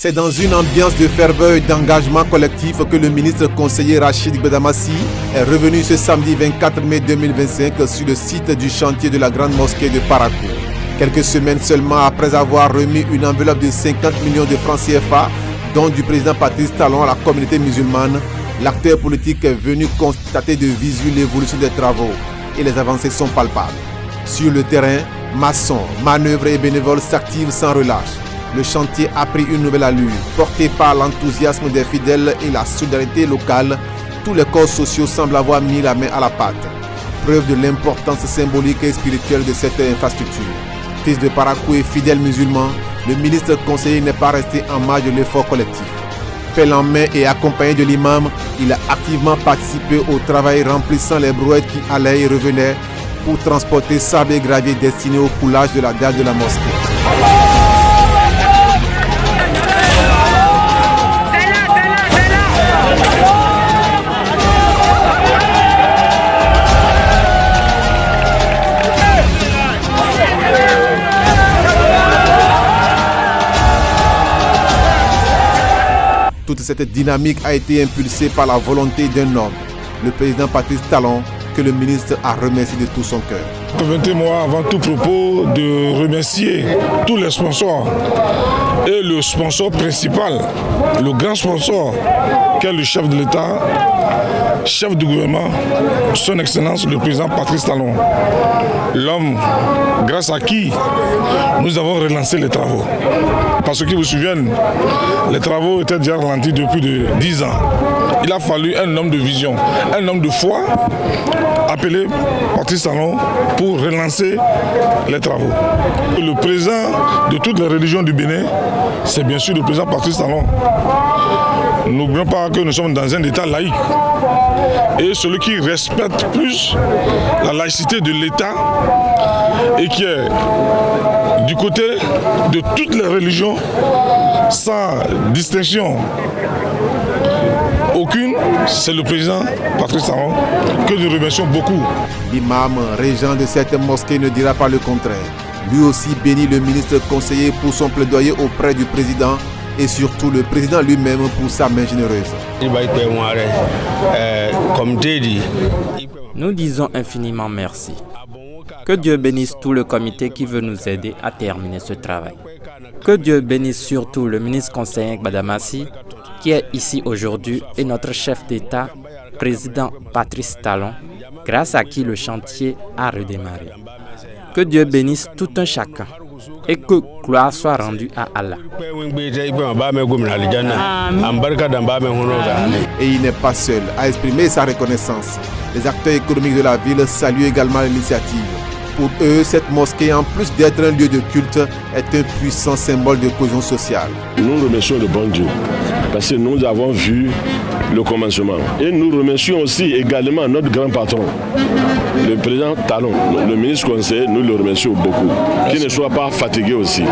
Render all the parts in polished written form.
C'est dans une ambiance de ferveur et d'engagement collectif que le ministre conseiller Rachid Gbedamassi est revenu ce samedi 24 mai 2025 sur le site du chantier de la Grande Mosquée de Parakou. Quelques semaines seulement après avoir remis une enveloppe de 50 millions de francs CFA, dont du président Patrice Talon à la communauté musulmane, l'acteur politique est venu constater de visu l'évolution des travaux et les avancées sont palpables. Sur le terrain, maçons, manœuvres et bénévoles s'activent sans relâche. Le chantier a pris une nouvelle allure. Porté par l'enthousiasme des fidèles et la solidarité locale, tous les corps sociaux semblent avoir mis la main à la pâte. Preuve de l'importance symbolique et spirituelle de cette infrastructure. Fils de Parakou et fidèle musulman, le ministre conseiller n'est pas resté en marge de l'effort collectif. Pelle en main et accompagné de l'imam, il a activement participé au travail remplissant les brouettes qui allaient et revenaient pour transporter sable et gravier destinés au coulage de la dalle de la mosquée. Toute cette dynamique a été impulsée par la volonté d'un homme, le président Patrice Talon, que le ministre a remercié de tout son cœur. Permettez-moi avant tout propos de remercier tous les sponsors et le sponsor principal, le grand sponsor qu'est le chef de l'État, chef du gouvernement, son Excellence le président Patrice Talon, l'homme grâce à qui nous avons relancé les travaux. Parce que, vous vous souvenez, les travaux étaient déjà ralentis depuis 10 ans. Il a fallu un homme de vision, un homme de foi, appelé Patrice Talon pour relancer les travaux. Le président de toutes les religions du Bénin, c'est bien sûr le président Patrice Talon. N'oublions pas que nous sommes dans un État laïque. Et celui qui respecte plus la laïcité de l'État et qui est du côté de toutes les religions sans distinction aucune, c'est le président Patrice Talon que nous remercions beaucoup. L'imam régent de cette mosquée ne dira pas le contraire. Lui aussi bénit le ministre conseiller pour son plaidoyer auprès du président et surtout le président lui-même pour sa main généreuse. Nous disons infiniment merci. Que Dieu bénisse tout le comité qui veut nous aider à terminer ce travail. Que Dieu bénisse surtout le ministre conseiller Gbedamassi qui est ici aujourd'hui et notre chef d'État, président Patrice Talon, grâce à qui le chantier a redémarré. Que Dieu bénisse tout un chacun et que gloire soit rendue à Allah. Et il n'est pas seul à exprimer sa reconnaissance. Les acteurs économiques de la ville saluent également l'initiative. Pour eux, cette mosquée, en plus d'être un lieu de culte, est un puissant symbole de cohésion sociale. Nous remercions le bon Dieu parce que nous avons vu le commencement. Et nous remercions aussi également notre grand patron, le président Talon, le ministre conseiller, nous le remercions beaucoup. Qu'il ne soit pas fatigué aussi.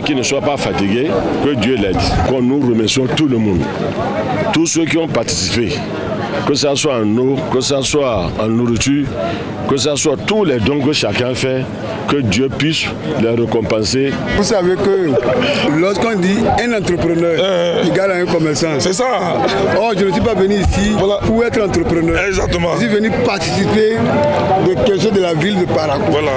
Qu'il ne soit pas fatigué, que Dieu l'aide. Nous remercions tout le monde, tous ceux qui ont participé. Que ce soit en eau, que ce soit en nourriture, que ce soit tous les dons que chacun fait, que Dieu puisse les récompenser. Vous savez que lorsqu'on dit un entrepreneur égale à un commerçant, c'est ça. Oh, je ne suis pas venu ici pour être entrepreneur. Exactement. Je suis venu participer de quelque chose de la ville de Parakou. Voilà.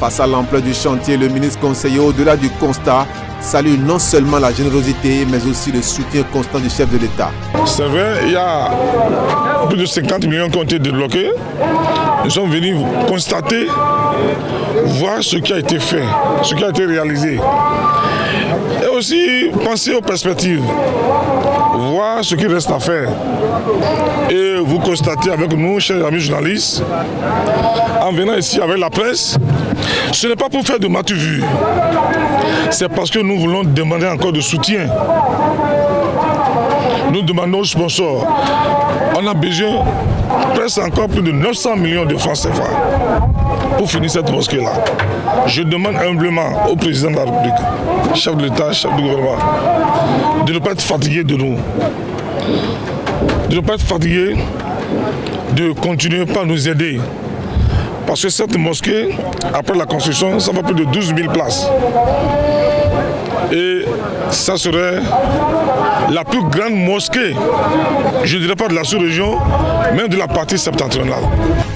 Face à l'ampleur du chantier, le ministre conseiller, au-delà du constat, salue non seulement la générosité, mais aussi le soutien constant du chef de l'État. C'est vrai, il y a plus de 50 millions qui ont été débloqués. Nous sommes venus constater, voir ce qui a été fait, ce qui a été réalisé. Et aussi penser aux perspectives, voir ce qui reste à faire. Et vous constatez avec nous, chers amis journalistes, en venant ici avec la presse, ce n'est pas pour faire de matu-vu. C'est parce que nous voulons demander encore de soutien. Nous demandons aux sponsors. On a besoin presque encore plus de 900 millions de francs CFA pour finir cette mosquée-là. Je demande humblement au président de la République, chef de l'État, chef du gouvernement, de ne pas être fatigué de nous. De ne pas être fatigué, de continuer par nous aider Parce que cette mosquée, après la construction, ça va plus de 12 000 places. Et ça serait la plus grande mosquée, je ne dirais pas de la sous-région, mais de la partie septentrionale.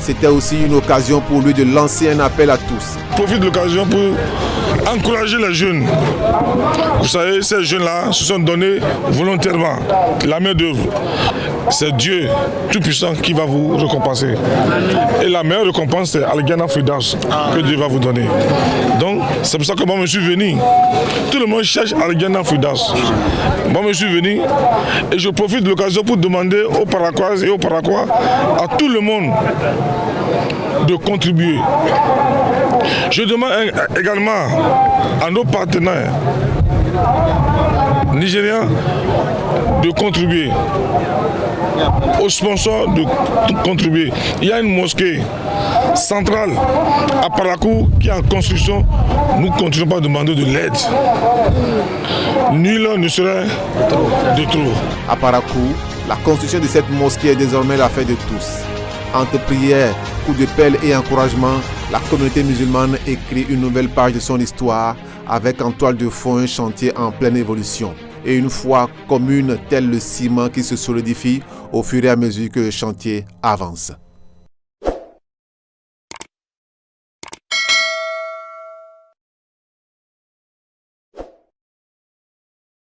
C'était aussi une occasion pour lui de lancer un appel à tous. Je profite de l'occasion pour encourager les jeunes. Vous savez, ces jeunes-là se sont donnés volontairement la main d'œuvre. C'est Dieu Tout-Puissant qui va vous récompenser. Et la meilleure récompense, c'est Al-Jannah Firdaus que Dieu va vous donner. Donc, c'est pour ça que moi, je suis venu. Tout le monde cherche Al-Jannah Firdaus. Moi, je suis venu et je profite de l'occasion pour demander aux Paraquoises et aux Paraquois, à tout le monde, de contribuer. Je demande également à nos partenaires nigériens de contribuer, aux sponsors de contribuer. Il y a une mosquée centrale à Parakou qui est en construction. Nous ne continuons pas à demander de l'aide. Nul ne serait de trop. À Parakou, la construction de cette mosquée est désormais l'affaire de tous. Entre prières, coups de pelle et encouragement, la communauté musulmane écrit une nouvelle page de son histoire avec en toile de fond un chantier en pleine évolution et une foi commune tel le ciment qui se solidifie au fur et à mesure que le chantier avance.